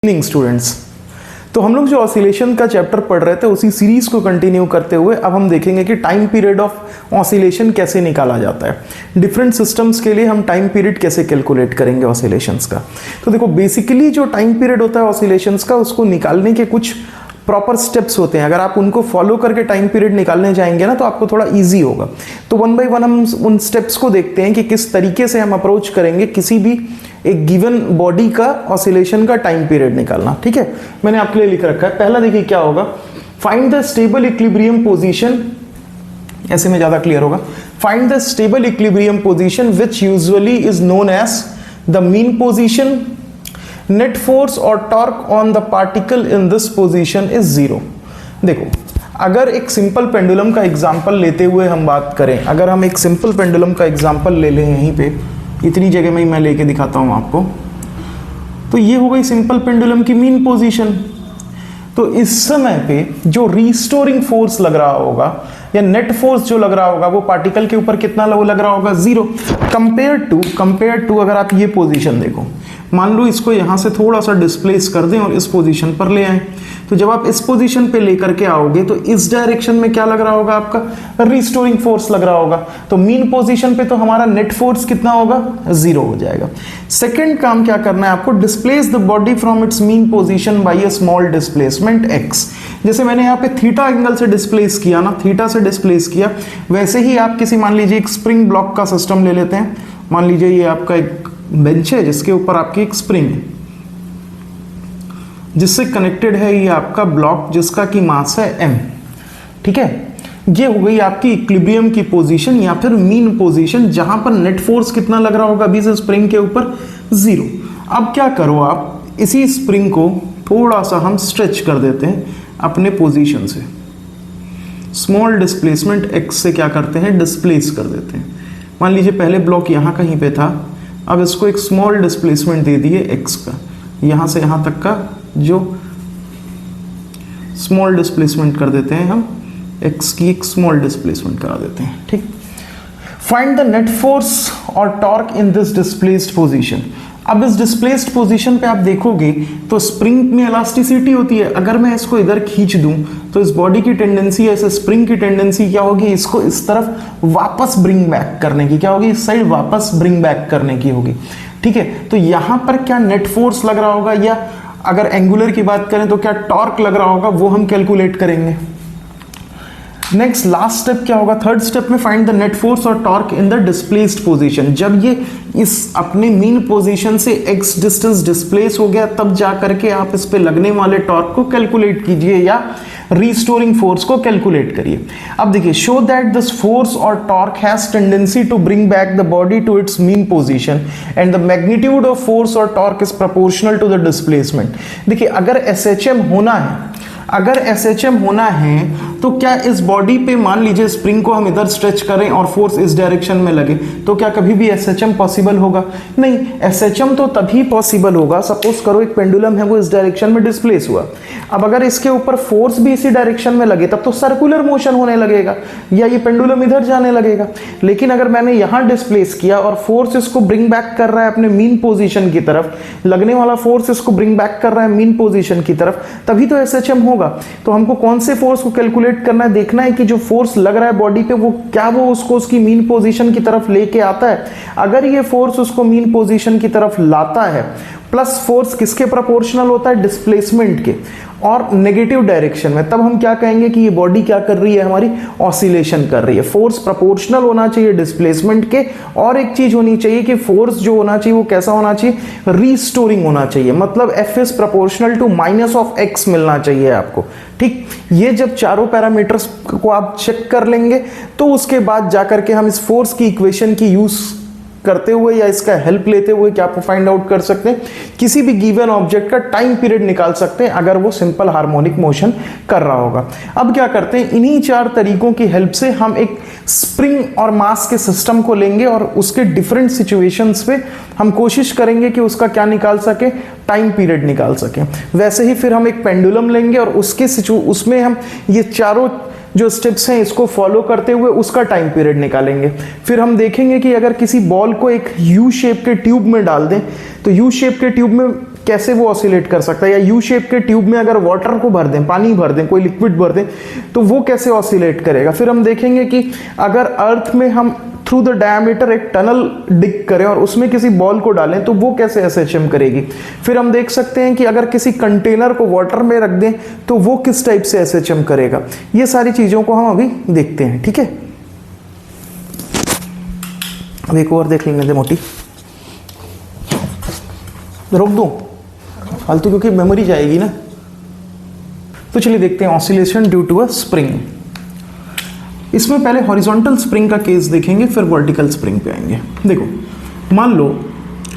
Evening students, तो हम लोग जो ऑसिलेशन का चैप्टर पढ़ रहे थे उसी सीरीज को कंटिन्यू करते हुए अब हम देखेंगे कि टाइम पीरियड ऑफ ऑसिलेशन कैसे निकाला जाता है। डिफरेंट सिस्टम्स के लिए हम टाइम पीरियड कैसे कैलकुलेट करेंगे ऑसिलेशंस का। तो देखो, बेसिकली जो टाइम पीरियड होता है ऑसिलेशंस का, उसको निकालने के कुछ प्रॉपर स्टेप्स होते हैं। अगर आप उनको फॉलो करके टाइम पीरियड निकालने जाएंगे ना तो आपको थोड़ा इजी होगा। तो वन बाय वन हम उन स्टेप्स को देखते हैं कि किस तरीके से हम अप्रोच करेंगे किसी भी एक गिवन बॉडी का ऑसिलेशन का टाइम पीरियड निकालना। ठीक है, मैंने आपके लिए लिख रखा है। पहला देखिए क्या होगा, find the stable equilibrium position. ऐसे में ज्यादा क्लियर होगा। Find the stable equilibrium position which usually is known as the mean position. Net force और torque on the particle in this position is zero. देखो, अगर एक सिंपल पेंडुलम का example लेते हुए हम बात करें, अगर हम एक सिंपल पेंडुलम का एग्जांपल ले लें, यहीं पे इतनी जगह में ही मैं लेके दिखाता हूं आपको। तो ये हो गई सिंपल पेंडुलम की मीन पोजीशन। तो इस समय पे जो रीस्टोरिंग फोर्स लग रहा होगा या नेट फोर्स जो लग रहा होगा वो पार्टिकल के ऊपर कितना लग रहा होगा, जीरो। कंपेयर टू अगर आप ये पोजीशन देखो, मान लो इसको यहां से थोड़ा सा डिस्प्लेस कर दें और इस पोजीशन पर ले आए, तो जब आप इस पोजीशन पे लेकर के आओगे तो इस डायरेक्शन में क्या लग रहा होगा, आपका रीस्टोरिंग फोर्स लग रहा होगा। तो मीन पोजीशन पे तो हमारा नेट फोर्स कितना होगा, जीरो हो जाएगा। सेकंड काम क्या करना है आपको, displace the body from its mean position by a small displacement x. जैसे मैंने यहाँ पे थीटा एंगल से डिस्प्लेस किया ना, थीटा से डिस्प्लेस किया, वैसे ही आप किसी, मान लीजिए एक स्प्रिंग ब्लॉक का सिस्टम ले लेते हैं। मान लीजिए ये आपका एक बेंच है जिसके ऊपर आपकी एक स्प्रिंग है जिससे कनेक्टेड है ये आपका ब्लॉक जिसका की मास है m। ठीक है, ये हो गई आपकी इक्विलिब्रियम की पोजीशन या फिर मीन पोजीशन, जहां पर नेट फोर्स कितना लग रहा होगा अभी से स्प्रिंग के ऊपर, जीरो। अब क्या करो, आप इसी स्प्रिंग को थोड़ा सा हम स्ट्रेच कर देते हैं अपने पोजीशन से, स्मॉल डिस्प्लेसमेंट x से क्या करते हैं, डिस्प्लेस कर देते हैं। मान लीजिए पहले ब्लॉक यहां कहीं पे था, अब इसको एक स्मॉल डिस्प्लेसमेंट दे दिए x का, यहां से यहां तक का जो स्मॉल डिस्प्लेसमेंट कर देते हैं हम, x की एक स्मॉल डिस्प्लेसमेंट करा देते हैं। ठीक, फाइंड द नेट फोर्स और torque in this displaced position. अब इस डिस्प्लेस्ड पोजीशन पे आप देखोगे तो स्प्रिंग में इलास्टिसिटी होती है। अगर मैं इसको इधर खींच दूं तो इस बॉडी की टेंडेंसी, ऐसे स्प्रिंग की टेंडेंसी क्या होगी, इसको इस तरफ वापस ब्रिंग बैक करने की, क्या होगी, इस साइड वापस ब्रिंग बैक करने की होगी। ठीक है, तो यहां पर क्या नेट फोर्स लग रहा होगा, या अगर एंगुलर की बात करें तो क्या टॉर्क लग रहा होगा, वो हम कैलकुलेट करेंगे। नेक्स्ट लास्ट स्टेप क्या होगा, थर्ड स्टेप में फाइंड द नेट फोर्स और torque in the displaced position. जब ये इस अपने मीन पोजीशन से x डिस्टेंस डिस्प्लेस हो गया, तब जा करके आप इस पे लगने वाले टॉर्क को कैलकुलेट कीजिए या रीस्टोरिंग फोर्स को कैलकुलेट करिए। अब देखिए, शो दैट दिस फोर्स और torque has tendency to bring back the body to its mean position and the magnitude of force और torque is proportional to the displacement. देखिए, अगर SHM होना है, अगर SHM होना है तो क्या इस बॉडी पे, मान लीजिए स्प्रिंग को हम इधर स्ट्रेच करें और फोर्स इस डायरेक्शन में लगे, तो क्या कभी भी SHM पॉसिबल होगा? नहीं। SHM तो तभी पॉसिबल होगा, सपोज करो एक पेंडुलम है वो इस डायरेक्शन में डिस्प्लेस हुआ, अब अगर इसके ऊपर फोर्स भी इसी डायरेक्शन में लगे तब तो सर्कुलर मोशन होने लगेगा या ये पेंडुलम इधर जाने लगेगा। लेकिन अगर मैंने यहां डिस्प्लेस किया और फोर्स इसको ब्रिंग बैक कर रहा है अपने मीन पोजीशन की तरफ, लगने वाला फोर्स इसको ब्रिंग बैक कर रहा है मीन पोजीशन की तरफ, तभी तो SHM होगा। तो हमको कौन से फोर्स को कैलकुलेट करना है, देखना है कि जो फोर्स लग रहा है बॉडी पे वो क्या वो उसको उसकी मीन पोजीशन की तरफ लेके आता है। अगर ये फोर्स उसको मीन पोजीशन की तरफ लाता है, प्लस फोर्स किसके प्रोपोर्शनल होता है, डिस्प्लेसमेंट के, और नेगेटिव डायरेक्शन में, तब हम क्या कहेंगे कि ये बॉडी क्या कर रही है, हमारी ऑसिलेशन कर रही है। फोर्स प्रोपोर्शनल होना चाहिए डिस्प्लेसमेंट के, और एक चीज होनी चाहिए कि फोर्स जो होना चाहिए वो कैसा होना चाहिए, रीस्टोरिंग होना चाहिए, मतलब F is proportional to minus of x मिलना चाहिए आपको। ठीक, ये जब चारों पैरामीटर्स को आप चेक कर लेंगे तो उसके बाद जाकर के हम इस फोर्स की इक्वेशन की यूज करते हुए या इसका हेल्प लेते हुए क्या फाइंड आउट कर सकते हैं, किसी भी गिवन ऑब्जेक्ट का टाइम पीरियड निकाल सकते हैं अगर वो सिंपल हार्मोनिक मोशन कर रहा होगा। अब क्या करते हैं, इन्हीं चार तरीकों की हेल्प से हम एक स्प्रिंग और मास के सिस्टम को लेंगे और उसके डिफरेंट सिचुएशंस पे हम कोशिश करेंगे कि उसका क्या निकाल सके, टाइम पीरियड निकाल सके। वैसे ही फिर हम एक पेंडुलम लेंगे और उसमें हम ये चारों जो स्टेप्स हैं इसको फॉलो करते हुए उसका टाइम पीरियड निकालेंगे। फिर हम देखेंगे कि अगर किसी बॉल को एक यू शेप के ट्यूब में डाल दें तो यू शेप के ट्यूब में कैसे वो ऑसिलेट कर सकता है, या यू शेप के ट्यूब में अगर वाटर को भर दें, पानी भर दें, कोई लिक्विड भर दें, तो वो कैसे ऑसिलेट करेगा। फिर हम देखेंगे कि अगर अर्थ में हम थ्रू द डायमीटर एक टनल डिग करें और उसमें किसी बॉल को डालें तो वो कैसे एसएचएम करेगी। फिर हम देख सकते हैं कि अगर किसी कंटेनर को वाटर में रख दें तो वो किस टाइप से एसएचएम करेगा। ये सारी चीजों को हम अभी देखते हैं, ठीक है। अब एक और देख लेंगे मोटी, रोक दूं फालतू क्योंकि मेमोरी जाएगी ना। तो चलिए देखते हैं oscillation due to a spring. इसमें पहले हॉरिजॉन्टल स्प्रिंग का केस देखेंगे, फिर वर्टिकल स्प्रिंग पे आएंगे। देखो मान लो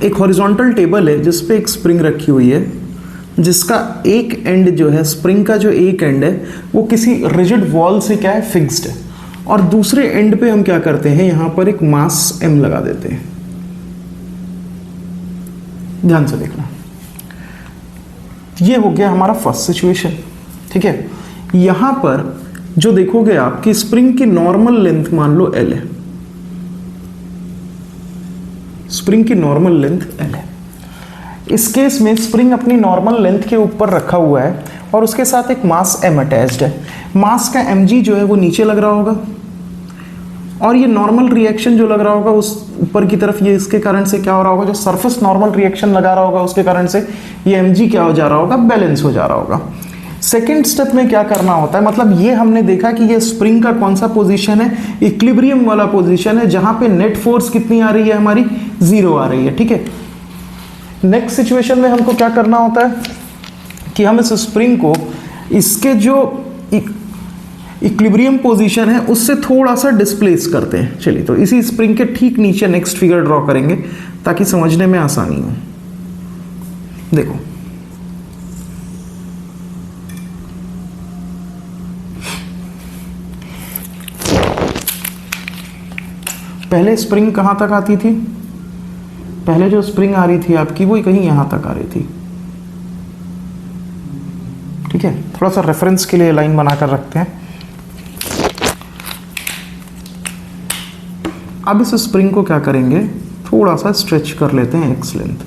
एक हॉरिजॉन्टल टेबल है जिस पे एक स्प्रिंग रखी हुई है, जिसका एक एंड जो है, स्प्रिंग का जो एक एंड है वो किसी रिजिड वॉल से क्या है, फिक्स्ड है, और दूसरे एंड पे हम क्या करते हैं, यहां पर एक मास m लगा देते हैं। ध्यान से देखना, ये हो गया हमारा फर्स्ट सिचुएशन, ठीक है। यहां पर जो देखोगे आप कि स्प्रिंग की नॉर्मल लेंथ मान लो L है, स्प्रिंग की नॉर्मल लेंथ L है। इस केस में स्प्रिंग अपनी नॉर्मल लेंथ के ऊपर रखा हुआ है और उसके साथ एक मास m अटैच्ड है। मास का mg जो है वो नीचे लग रहा होगा, और ये नॉर्मल रिएक्शन जो लग रहा होगा उस ऊपर की तरफ, ये इसके कारण से क्या हो रहा होगा, जो सरफेस नॉर्मल रिएक्शन लगा रहा होगा उसके कारण से ये mg क्या हो जा रहा होगा, बैलेंस हो जा रहा होगा। सेकेंड स्टेप में क्या करना होता है, मतलब ये हमने देखा कि ये स्प्रिंग का कौन सा पोजीशन है, इक्विलिब्रियम वाला पोजीशन है, जहां पे नेट फोर्स कितनी आ रही है, हमारी 0 आ रही है, ठीक है। नेक्स्ट सिचुएशन में हमको क्या करना होता है कि हम इस स्प्रिंग को इसके जो इक्विलिब्रियम पोजीशन है उससे थोड़ा सा डिस्प्लेस करते हैं। चलिए तो इसी स्प्रिंग के ठीक नीचे नेक्स्ट फिगर ड्रॉ करेंगे ताकि समझने में आसानी हो। देखो पहले स्प्रिंग कहां तक आती थी, पहले जो स्प्रिंग आ रही थी आपकी वो कहीं यहां तक आ रही थी, ठीक है। थोड़ा सा रेफरेंस के लिए लाइन बनाकर रखते हैं। अब इस स्प्रिंग को क्या करेंगे, थोड़ा सा स्ट्रेच कर लेते हैं एक्स लेंथ,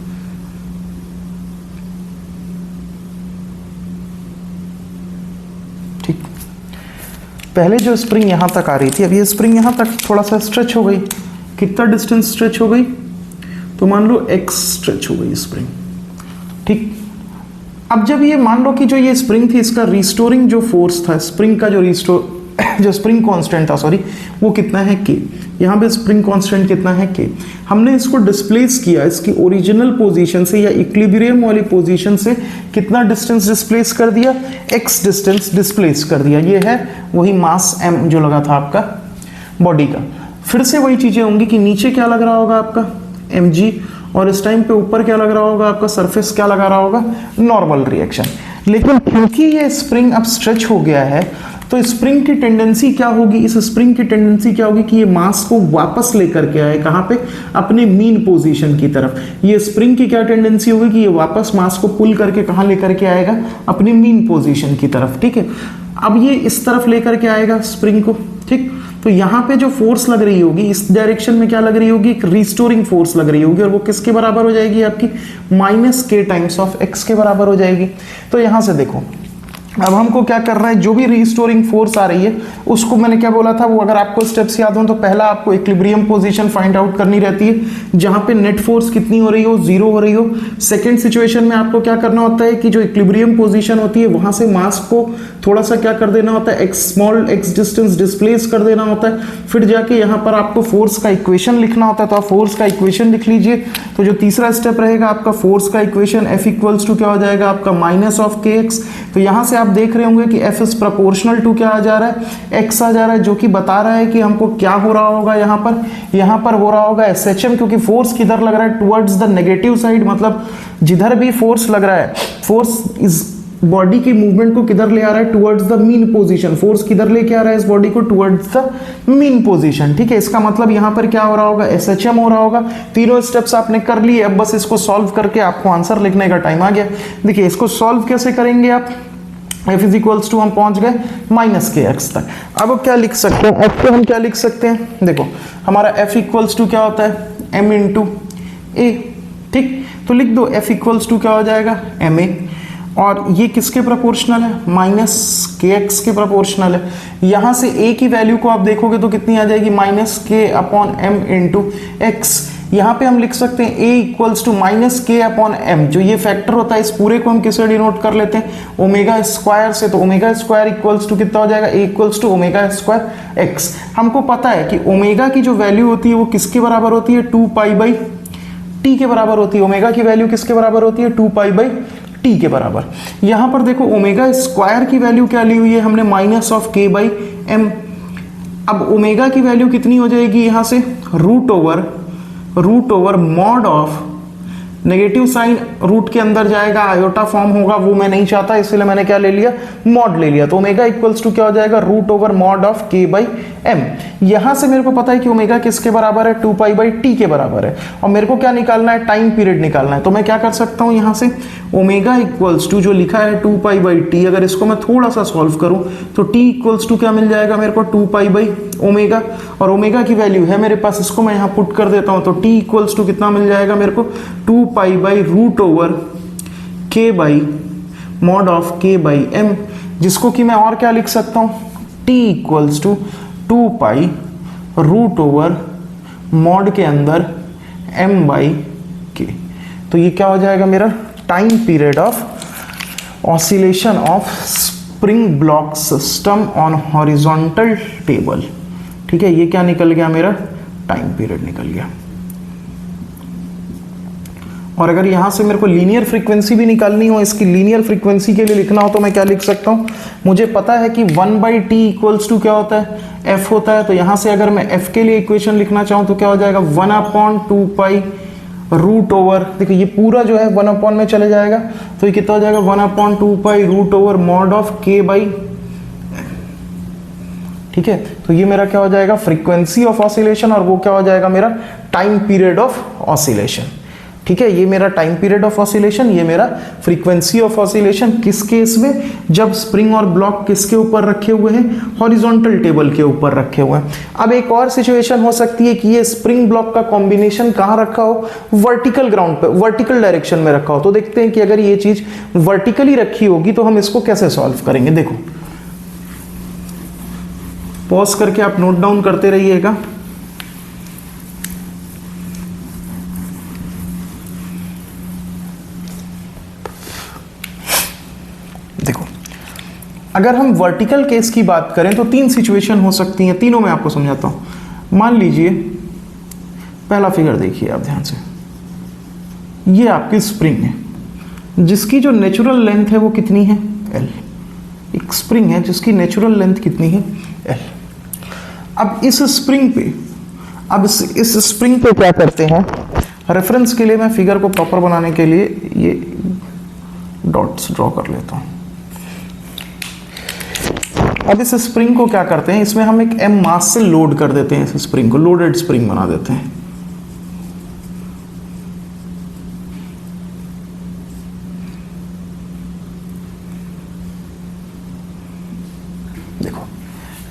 ठीक। पहले जो स्प्रिंग यहां तक आ रही थी, अब ये स्प्रिंग यहां तक थोड़ा सा स्ट्रेच हो गई। कितना डिस्टेंस स्ट्रेच हो गई, तो मान लो x स्ट्रेच हो गई स्प्रिंग, ठीक। अब जब ये मान लो कि जो ये स्प्रिंग थी इसका रिस्टोरिंग जो फोर्स था, स्प्रिंग का जो स्प्रिंग कांस्टेंट था, सॉरी, वो कितना है k। यहाँ पे स्प्रिंग कांस्टेंट कितना है k। हमने इसको डिस्प्लेस किया इसकी ओरिजिनल पोजीशन से या इक्विलिब्रियम वाली पोजीशन से, कितना डिस्टेंस डिस्प्लेस कर दिया, x डिस्टेंस डिस्प्लेस कर दिया। ये है वही मास m जो लगा था आपका बॉडी का। फिर से वही चीजें होंगी कि नीचे क्या लग रहा होगा आपका mg, और इस टाइम पे ऊपर क्या लग रहा होगा आपका, सरफेस क्या लगा रहा होगा, नॉर्मल रिएक्शन। लेकिन क्योंकि ये स्प्रिंग अब स्ट्रेच हो गया है तो स्प्रिंग की टेंडेंसी क्या होगी, इस स्प्रिंग की टेंडेंसी क्या होगी कि ये मास को वापस लेकर के आए, कहां पे, अपने मीन पोजीशन की तरफ। ये स्प्रिंग की क्या टेंडेंसी होगी कि ये वापस मास को पुल करके कहां लेकर के आएगा, अपनी मीन पोजीशन की तरफ, ठीक है। अब ये इस तरफ लेकर के आएगा स्प्रिंग को, ठीक। तो यहां पे जो फोर्स लग रही होगी इस डायरेक्शन में क्या लग रही होगी, एक रिस्टोरिंग फोर्स लग रही होगी, और वो किसके बराबर हो जाएगी आपकी, -k टाइम्स ऑफ x के बराबर हो जाएगी। तो यहां से देखो अब हमको क्या करना है, जो भी रिस्टोरिंग फोर्स आ रही है उसको मैंने क्या बोला था, वो अगर आपको स्टेप्स याद हो तो पहला आपको इक्विलिब्रियम पोजीशन फाइंड आउट करनी रहती है जहां पे नेट फोर्स कितनी हो रही हो, 0 हो रही हो। सेकंड सिचुएशन में आपको क्या करना होता है कि जो इक्विलिब्रियम पोजीशन होती है वहां से मास को थोड़ा सा क्या कर देना होता है, स्मॉल x डिस्टेंस डिस्प्लेस कर देना होता है। फिर जाके यहाँ पर आपको फोर्स का इक्वेशन लिखना होता है, तो आप फोर्स का इक्वेशन लिख लीजिए। तो जो तीसरा स्टेप रहेगा आपका फोर्स का इक्वेशन F इक्वल्स टू क्या हो जाएगा आपका -kx। तो यहां से आप देख रहे होंगे कि F इज प्रोपोर्शनल टू क्या आ जा रहा है, x आ जा रहा है, जो कि बता रहा है कि हमको क्या हो रहा होगा, यहां पर हो रहा होगा SHM, क्योंकि फोर्स किधर लग रहा है, टुवर्ड्स द नेगेटिव साइड। मतलब जिधर भी फोर्स लग रहा है, फोर्स इज बॉडी की मूवमेंट को किधर ले आ रहा है, towards the mean position. Force किधर लेके आ रहा है इस बॉडी को, टुवर्ड्स द मीन पोजीशन, ठीक है। इसका मतलब यहां पर क्या हो रहा होगा, SHM हो रहा होगा। तीनों स्टेप्स आपने कर लिए, अब बस इसको सॉल्व करके आपको आंसर लिखने का टाइम आ गया। देखिए इसको सॉल्व कैसे करेंगे आप, F इज इक्वल्स टू हम पहुंच गए -kx तक। अब क्या लिख सकते हैं, F को हम क्या लिख सकते हैं, देखो हमारा F इक्वल्स टू क्या होता है, m इंटू ए, ठीक। तो लिख दो F इक्वल्स टू क्या हो जाएगा ma, और ये किसके प्रोपोर्शनल है, माइनस के एक्स के प्रोपोर्शनल है। यहां से a की वैल्यू को आप देखोगे तो कितनी आ जाएगी, माइनस के अपॉन एम इंटू एक्स। यहाँ पे हम लिख सकते हैं a इक्वल्स टू माइनस के अपॉन एम, जो ये फैक्टर होता है इस पूरे को हम किससे डिनोट कर लेते हैं, ओमेगा स्क्वायर से। तो ओमेगा स्क्वायर इक्वल्स टू कितना हो जाएगा, a equals to omega square X. हमको पता है कि ओमेगा की जो वैल्यू होती है वो किसके बराबर होती है, 2 पाई बाई टी के बराबर होती है। ओमेगा की वैल्यू किसके बराबर होती है, 2 पाई बाई टी के बराबर। यहां पर देखो ओमेगा स्क्वायर की वैल्यू क्या ली हुई है हमने, माइनस ऑफ के बाई एम। अब ओमेगा की वैल्यू कितनी हो जाएगी यहां से, root over mod of, negative sign root के अंदर जाएगा, आयोटा फॉर्म होगा, वो मैं नहीं चाहता, इसलिए मैंने क्या ले लिया, मॉड ले लिया। तो ओमेगा इक्वल्स टू क्या हो जाएगा, रूट ओवर मॉड ऑफ के बाई एम। यहां से मेरे को पता है कि ओमेगा किसके बराबर है, 2 पाई बाई टी के बराबर है, और मेरे को क्या निकालना है, टाइम पीरियड निकालना है। तो मैं क्या कर सकता हूं यहां से, ओमेगा इक्वल्स टू जो लिखा है 2 पाई बाई टी, अगर इसको मैं थोड़ा सा सॉल्व करूं तो टी इक्वल्स टू क्या मिल जाएगा मेरे को, 2 पाई बाई ओमेगा, और ओमेगा की वैल्यू है मेरे पास, इसको मैं यहां पुट कर देता हूं। तो टी इक्वल्स टू कितना मिल जाएगा मेरे को, 2 pi by root over k by mod of के बाई एम, जिसको कि मैं और क्या लिख सकता हूं, t equals to 2 pi root over mod के अंदर एम बाई के। तो ये क्या हो जाएगा मेरा, time period of oscillation of spring block system on horizontal table. ठीक है, ये क्या निकल गया मेरा, टाइम पीरियड निकल गया। और अगर यहां से मेरे को लीनियर फ्रीक्वेंसी भी निकालनी हो, इसकी लीनियर फ्रीक्वेंसी के लिए लिखना हो, तो मैं क्या लिख सकता हूं, मुझे पता है कि 1 बाई टी इक्वल्स टू क्या होता है, एफ होता है। तो यहां से अगर मैं एफ के लिए इक्वेशन लिखना चाहूं तो क्या हो जाएगा, 1 अपॉन 2 पाई रूट ओवर, देखो ये पूरा जो है 1 अपॉन में चले जाएगा, तो ये कितना हो जाएगा, 1 upon 2 pi root over mod of के बाई। ठीक है, तो ये मेरा क्या हो जाएगा, फ्रीक्वेंसी ऑफ ऑसिलेशन, और वो क्या हो जाएगा मेरा, टाइम पीरियड ऑफ ऑसिलेशन। ठीक है, ये मेरा टाइम पीरियड ऑफ ऑसिलेशन, ये मेरा फ्रीक्वेंसी ऑफ ऑसिलेशन। किस केस में, जब स्प्रिंग और ब्लॉक किसके ऊपर रखे हुए हैं, हॉरिजॉन्टल टेबल के ऊपर रखे हुए हैं। अब एक और सिचुएशन हो सकती है कि ये स्प्रिंग ब्लॉक का कॉम्बिनेशन कहां रखा हो, वर्टिकल ग्राउंड पे, वर्टिकल डायरेक्शन में रखा हो। तो देखते हैं कि अगर ये चीज वर्टिकली रखी होगी तो हम इसको कैसे सॉल्व करेंगे। देखो, पॉज करके आप नोट डाउन करते रहिएगा। देखो, अगर हम वर्टिकल केस की बात करें तो 3 सिचुएशन हो सकती हैं, तीनों में आपको समझाता हूं। मान लीजिए पहला फिगर देखिए आप ध्यान से, ये आपकी स्प्रिंग है जिसकी जो नेचुरल लेंथ है वो कितनी है, एल। एक स्प्रिंग है जिसकी नेचुरल लेंथ कितनी है, एल। अब इस स्प्रिंग पे, अब इस स्प्रिंग पे क्या करते हैं, रेफरेंस के लिए मैं फिगर को प्रॉपर बनाने के लिए ये डॉट्स ड्रॉ कर लेता हूं। अब इस स्प्रिंग को क्या करते हैं, इसमें हम एक एम मास से लोड कर देते हैं, इस स्प्रिंग को लोडेड स्प्रिंग बना देते हैं। देखो,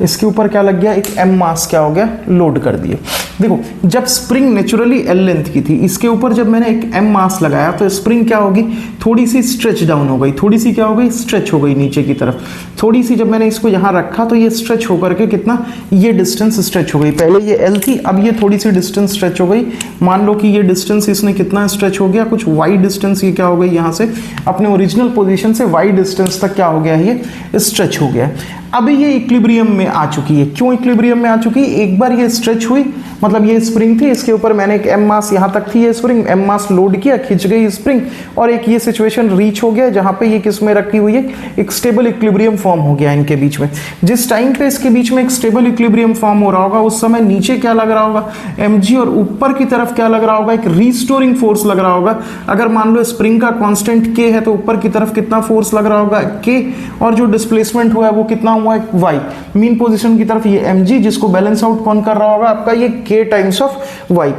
इसके ऊपर क्या लग गया, एक एम मास क्या हो गया, लोड कर दिए। देखो, जब स्प्रिंग नेचुरली एल लेंथ की थी, इसके ऊपर जब मैंने एक एम मास लगाया तो स्प्रिंग क्या होगी, थोड़ी सी स्ट्रेच डाउन हो गई, थोड़ी सी क्या हो गई, स्ट्रेच हो गई नीचे की तरफ। थोड़ी सी जब मैंने इसको यहां रखा तो ये स्ट्रेच होकर के कितना, ये डिस्टेंस स्ट्रेच हो गई। पहले ये एल थी, अब ये थोड़ी सी डिस्टेंस स्ट्रेच हो गई। मान लो कि ये डिस्टेंस इसने कितना स्ट्रेच हो गया, कुछ वाई डिस्टेंस ये क्या हो गई, यहां से अपने ओरिजिनल पोजीशन से वाई डिस्टेंस तक क्या हो गया, ये स्ट्रेच हो गया। अब ये इक्विलिब्रियम में आ चुकी है। क्यों इक्विलिब्रियम में आ चुकी है, एक बार ये स्ट्रेच हुई, मतलब ये स्प्रिंग थी, इसके ऊपर मैंने एक एम मास, यहां तक थी ये स्प्रिंग, एम मास लोड किया, खिंच गई स्प्रिंग, और एक ये सिचुएशन रीच हो गया जहां पे ये किस में रखी हुई है, एक स्टेबल इक्विलिब्रियम फॉर्म हो गया इनके बीच में। जिस टाइम पे इसके बीच में एक स्टेबल इक्विलिब्रियम फॉर्म हो रहा होगा, उस समय नीचे क्या लग रहा होगा, mg, और ऊपर की तरफ क्या लग रहा होगा, एक रीस्टोरिंग फोर्स लग रहा होगा। अगर मान लो स्प्रिंग का कांस्टेंट k है तो ऊपर की तरफ कितना फोर्स लग रहा होगा, k, और जो डिस्प्लेसमेंट हुआ है वो कितना हुआ है, y। मीन पोजीशन की तरफ ये mg, जिसको बैलेंस आउट कौन कर रहा होगा, आपका ये k टाइम्स ऑफ y।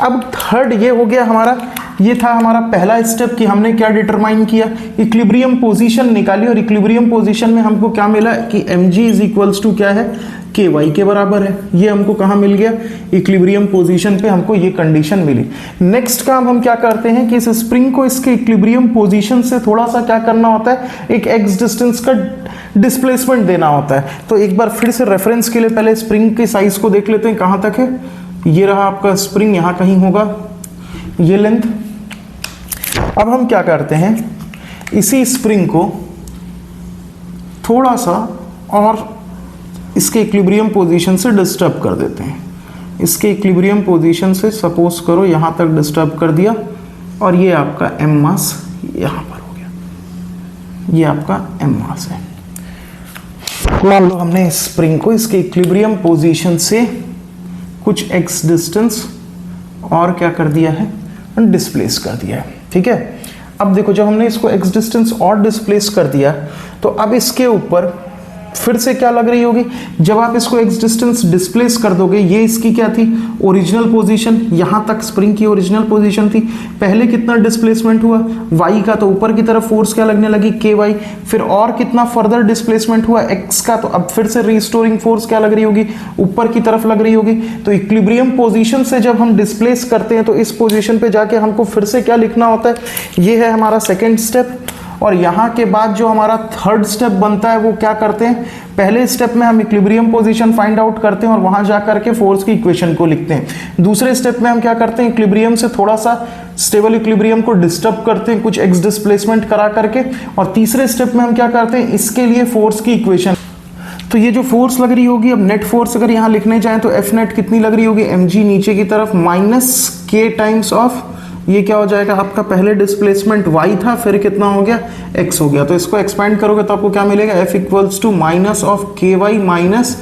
अब थर्ड ये हो गया हमारा, ये था हमारा पहला स्टेप कि हमने क्या डिटरमाइन किया, इक्विलिब्रियम पोजीशन निकाली, और इक्विलिब्रियम पोजीशन में हमको क्या मिला कि mg इज इक्वल्स टू क्या है, के वाई के बराबर है। ये हमको कहाँ मिल गया, इक्विलिब्रियम पोजीशन पे हमको ये कंडीशन मिली। नेक्स्ट काम हम क्या करते हैं कि इस स्प्रिंग को इसके इक्विलिब्रियम पोजीशन से थोड़ा सा क्या करना होता है, एक एक्स डिस्टेंस का डिस्प्लेसमेंट देना होता है। तो एक बार फिर से रेफरेंस के लिए पहले स्प्रिंग के साइज को देख लेते हैं, कहाँ तक है। ये रहा आपका स्प्रिंग, यहाँ कहीं होगा ये लेंथ। अब हम क्या करते हैं, इसी स्प्रिंग को थोड़ा सा और इसके इक्विलिब्रियम पोजीशन से डिस्टर्ब कर देते हैं। इसके इक्विलिब्रियम पोजीशन से सपोज करो यहाँ तक डिस्टर्ब कर दिया, और ये आपका एम मास यहाँ पर हो गया, ये आपका एम मास है। मान लो हमने स्प्रिंग को इसके इक्विलिब्रियम पोजीशन से कुछ एक्स डिस्टेंस और क्या कर दिया है, डिस्प्लेस कर दिया है। ठीक है, अब देखो जब हमने इसको एक्स डिस्टेंस और डिस्प्लेस कर दिया, तो अब इसके ऊपर फिर से क्या लग रही होगी, जब आप इसको एक्स डिस्टेंस डिस्प्लेस कर दोगे, ये इसकी क्या थी, ओरिजिनल पोजीशन, यहां तक स्प्रिंग की ओरिजिनल पोजीशन थी। पहले कितना डिस्प्लेसमेंट हुआ y का, तो ऊपर की तरफ फोर्स क्या लगने लगी, के वाई। फिर और कितना फर्दर डिस्प्लेसमेंट हुआ x का, तो अब फिर से रिस्टोरिंग फोर्स क्या लग रही होगी, ऊपर की तरफ लग रही होगी। तो इक्विलिब्रियम पोजीशन से जब हम डिस्प्लेस करते हैं, तो इस पोजीशन पे जाके हमको फिर से क्या लिखना होता है, ये है हमारा सेकेंड स्टेप। और यहाँ के बाद जो हमारा थर्ड स्टेप बनता है, वो क्या करते हैं, पहले स्टेप में हम इक्विलिब्रियम पोजीशन फाइंड आउट करते हैं और वहां जाकर के फोर्स की इक्वेशन को लिखते हैं। दूसरे स्टेप में हम क्या करते हैं, इक्विलिब्रियम से थोड़ा सा स्टेबल इक्विलिब्रियम को डिस्टर्ब करते हैं कुछ एक्स डिस्प्लेसमेंट करा करके। और तीसरे स्टेप में हम क्या करते हैं, इसके लिए फोर्स की इक्वेशन। तो ये जो फोर्स लग रही होगी, अब नेट फोर्स अगर यहाँ लिखने जाए तो एफ नेट कितनी लग रही होगी, एम जी नीचे की तरफ माइनस के टाइम्स ऑफ, ये क्या हो जाएगा आपका, पहले डिस्प्लेसमेंट y था, फिर कितना हो गया, x हो गया। तो इसको एक्सपेंड करोगे तो आपको क्या मिलेगा, f equals to minus of k y minus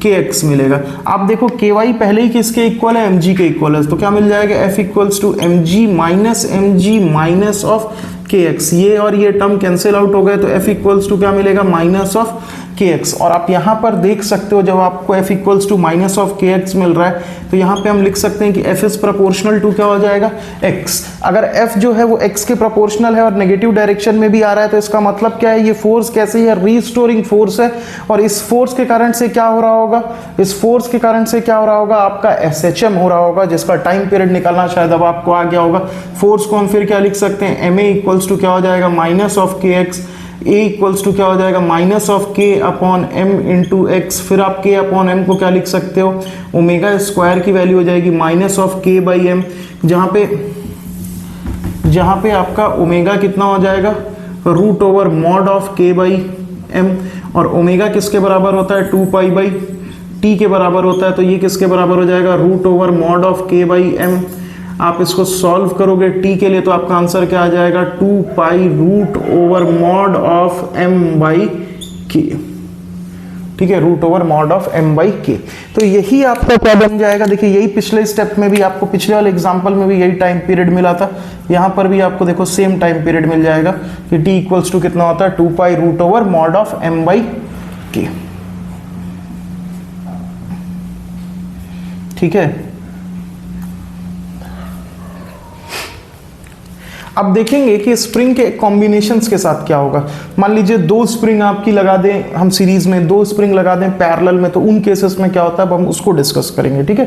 k x मिलेगा। आप देखो के वाई पहले ही किसके इक्वल है, mg के इक्वल है, तो क्या मिल जाएगा, f equals to mg minus of k x. ये और ये टर्म कैंसिल आउट हो गए, तो f इक्वल्स टू क्या मिलेगा, माइनस ऑफ के एक्स। और आप यहाँ पर देख सकते हो, जब आपको f equals to minus of k x मिल रहा है, तो यहाँ पे हम लिख सकते हैं कि f इज प्रोपोर्शनल टू क्या हो जाएगा, x। अगर f जो है वो x के प्रोपोर्शनल है और नेगेटिव डायरेक्शन में भी आ रहा है, तो इसका मतलब क्या है, ये फोर्स कैसे है, रीस्टोरिंग फोर्स है। और इस फोर्स के कारण से क्या हो रहा होगा, इस फोर्स के कारण से क्या हो रहा होगा, आपका SHM हो रहा होगा, जिसका टाइम पीरियड निकालना शायद अब आपको आ गया होगा। फोर्स को हम फिर क्या लिख सकते हैं, ma इक्वल्स टू क्या हो जाएगा, minus of k x, a equals to क्या हो जाएगा, माइनस ऑफ के अपॉन m इंटू एक्स। फिर आप k अपॉन m को क्या लिख सकते हो, ओमेगा स्क्वायर की वैल्यू हो जाएगी minus of k by m, जहां पे आपका ओमेगा कितना हो जाएगा, root over mod of k by m। और ओमेगा किसके बराबर होता है, 2 पाई बाई t के बराबर होता है, तो ये किसके बराबर हो जाएगा, root over mod of k by m। आप इसको सॉल्व करोगे t के लिए, तो आपका आंसर क्या आ जाएगा, 2 pi root over mod of m by k। ठीक है, root over mod of m by k। तो यही आपका क्या बन जाएगा, देखिए यही पिछले स्टेप में भी आपको, पिछले वाले एग्जांपल में भी यही टाइम पीरियड मिला था, यहाँ पर भी आपको देखो सेम टाइम पीरियड मिल जाएगा कि t इक्वल्स टू कितना होता है, 2 pi root over mod of m by k। ठीक है, अब देखेंगे कि स्प्रिंग के कॉम्बिनेशंस के साथ क्या होगा। मान लीजिए 2 स्प्रिंग आपकी लगा दें हम सीरीज में, 2 स्प्रिंग लगा दें पैरेलल में, तो उन केसेस में क्या होता है, अब हम उसको डिस्कस करेंगे। ठीक है।